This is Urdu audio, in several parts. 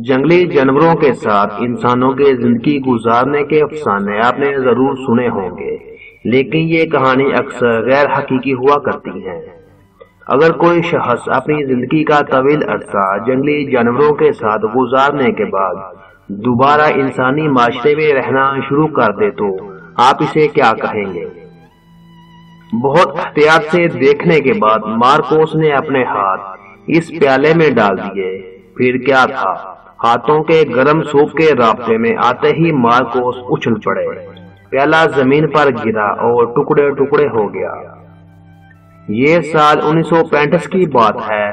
جنگلی جانوروں کے ساتھ انسانوں کے زندگی گزارنے کے افسانے آپ نے ضرور سنے ہوں گے، لیکن یہ کہانی اکثر غیر حقیقی ہوا کرتی ہیں۔ اگر کوئی شخص اپنی زندگی کا طویل عرصہ جنگلی جانوروں کے ساتھ گزارنے کے بعد دوبارہ انسانی معاشرے میں رہنا شروع کر دے تو آپ اسے کیا کہیں گے؟ بہت احتیاط سے دیکھنے کے بعد مارکوس نے اپنے ہاتھ اس پیالے میں ڈال دیے۔ پھر کیا تھا، ہاتھوں کے گرم سوپ کے رابطے میں آتے ہی مارکوس اچھل پڑے، پیالہ زمین پر گرا اور ٹکڑے ٹکڑے ہو گیا۔ یہ سال 1935 کی بات ہے،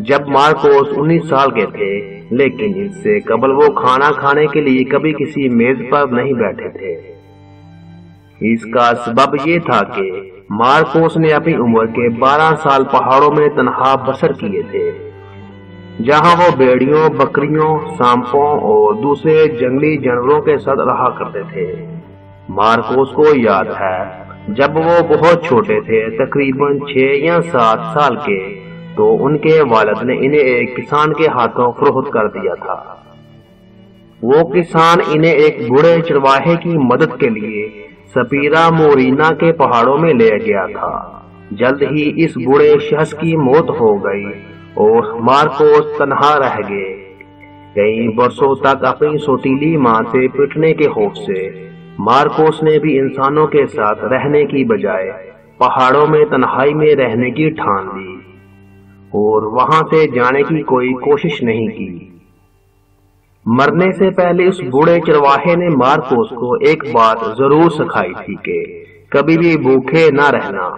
جب مارکوس 19 سال کے تھے، لیکن اس سے قبل وہ کھانا کھانے کے لیے کبھی کسی میز پر نہیں بیٹھے تھے۔ اس کا سبب یہ تھا کہ مارکوس نے اپنی عمر کے 12 سال پہاڑوں میں تنہا بسر کیے تھے، جہاں وہ بھیڑیوں، بکریوں، سانپوں اور دوسرے جنگلی جانوروں کے ساتھ رہا کرتے تھے۔ مارکوس کو یاد ہے جب وہ بہت چھوٹے تھے، تقریباً 6 یا 7 سال کے، تو ان کے والد نے انہیں ایک کسان کے ہاتھوں فروخت کر دیا تھا۔ وہ کسان انہیں ایک بوڑھے چرواہے کی مدد کے لیے سپیرا مورینا کے پہاڑوں میں لے گیا تھا۔ جلد ہی اس بوڑھے شخص کی موت ہو گئی اور مارکوس تنہا رہ گئے۔ کئی برسوں تک اپنی سوتیلی ماں سے پٹنے کے خوف سے مارکوس نے بھی انسانوں کے ساتھ رہنے کی بجائے پہاڑوں میں تنہائی میں رہنے کی ٹھان لی اور وہاں سے جانے کی کوئی کوشش نہیں کی۔ مرنے سے پہلے اس بوڑھے چرواہے نے مارکوس کو ایک بات ضرور سکھائی تھی کہ کبھی بھی بھوکے نہ رہنا۔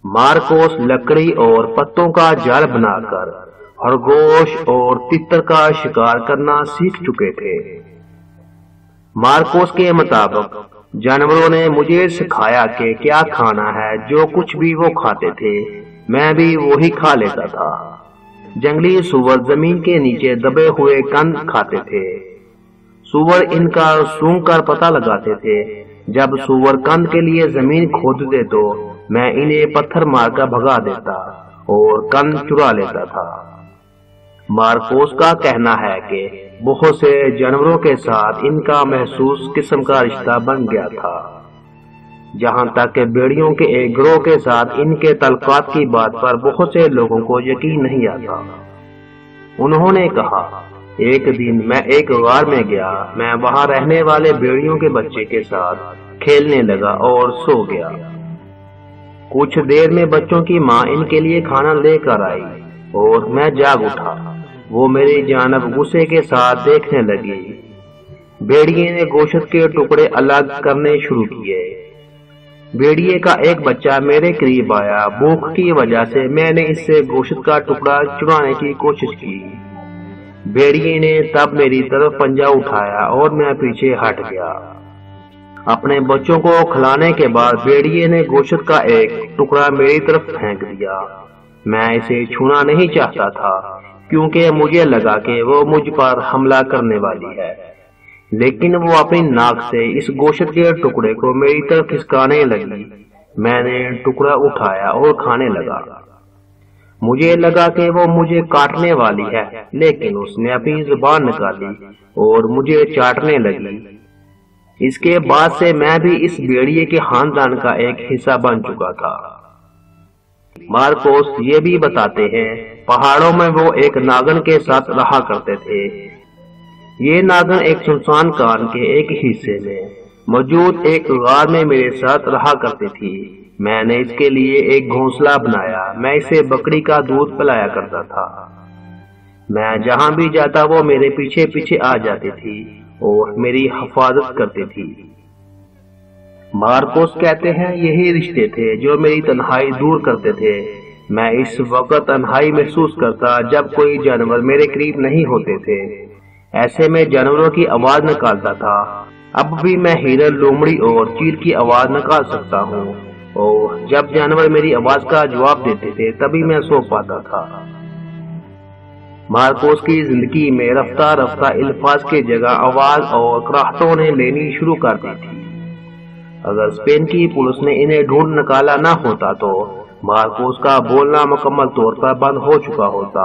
مارکوس لکڑی اور پتوں کا جال بنا کر خرگوش اور تتر کا شکار کرنا سیکھ چکے تھے۔ مارکوس کے مطابق جانوروں نے مجھے سکھایا کہ کیا کھانا ہے، جو کچھ بھی وہ کھاتے تھے میں بھی وہی کھا لیتا تھا۔ جنگلی سور زمین کے نیچے دبے ہوئے کند کھاتے تھے۔ سور ان کا سونگ کر پتہ لگاتے تھے۔ جب سور کند کے لیے زمین کھودتے تو میں انہیں پتھر مار کر بھگا دیتا اور کند چرا لیتا تھا۔ مارکوس کا کہنا ہے کہ بہت سے جانوروں کے ساتھ ان کا محسوس قسم کا رشتہ بن گیا تھا، جہاں تک کہ بھیڑیوں کے ایک گروہ کے ساتھ ان کے تعلقات کی بات پر بہت سے لوگوں کو یقین نہیں آتا۔ انہوں نے کہا، ایک دن میں ایک غار میں گیا، میں وہاں رہنے والے بھیڑیوں کے بچے کے ساتھ کھیلنے لگا اور سو گیا۔ کچھ دیر میں بچوں کی ماں ان کے لیے کھانا لے کر آئی اور میں جاگ اٹھا۔ وہ میری جانب غصے کے ساتھ دیکھنے لگی۔ بھیڑیے نے گوشت کے ٹکڑے الگ کرنے شروع کیے۔ بھیڑیے کا ایک بچہ میرے قریب آیا۔ بھوک کی وجہ سے میں نے اس سے گوشت کا ٹکڑا چرانے کی کوشش کی۔ بھیڑیے نے تب میری طرف پنجہ اٹھایا اور میں پیچھے ہٹ گیا۔ اپنے بچوں کو کھلانے کے بعد بھیڑیے نے گوشت کا ایک ٹکڑا میری طرف پھینک دیا۔ میں اسے چھونا نہیں چاہتا تھا کیونکہ مجھے لگا کہ وہ مجھ پر حملہ کرنے والی ہے، لیکن وہ اپنی ناک سے اس گوشت کے ٹکڑے کو میری طرف کھسکانے لگی۔ میں نے ٹکڑا اٹھایا اور کھانے لگا۔ مجھے لگا کہ وہ مجھے کاٹنے والی ہے، لیکن اس نے اپنی زبان نکالی اور مجھے چاٹنے لگی۔ اس کے بعد سے میں بھی اس بھیڑیے کے خاندان کا ایک حصہ بن چکا تھا۔ مارکوس یہ بھی بتاتے ہیں، پہاڑوں میں وہ ایک ناگن کے ساتھ رہا کرتے تھے۔ یہ ناگن ایک سنسان کان کے ایک حصے میں موجود ایک غار میں میرے ساتھ رہا کرتی تھی۔ میں نے اس کے لیے ایک گھونسلہ بنایا۔ میں اسے بکری کا دودھ پلایا کرتا تھا۔ میں جہاں بھی جاتا وہ میرے پیچھے پیچھے آ جاتی تھی اور میری حفاظت کرتی تھی۔ مارکوس کہتے ہیں، یہی رشتے تھے جو میری تنہائی دور کرتے تھے۔ میں اس وقت تنہائی محسوس کرتا جب کوئی جانور میرے قریب نہیں ہوتے تھے۔ ایسے میں جانوروں کی آواز نکالتا تھا۔ اب بھی میں ہرن، لومڑی اور چیل کی آواز نکال سکتا ہوں، اور جب جانور میری آواز کا جواب دیتے تھے تبھی میں سو پاتا تھا۔ مارکوس کی زندگی میں رفتہ رفتہ الفاظ کی جگہ آواز اور کراہتوں نے لینی شروع کر دی تھی۔ اگر اسپین کی پولیس نے انہیں ڈھونڈ نکالا نہ ہوتا تو مارکوس کا بولنا مکمل طور پر بند ہو چکا ہوتا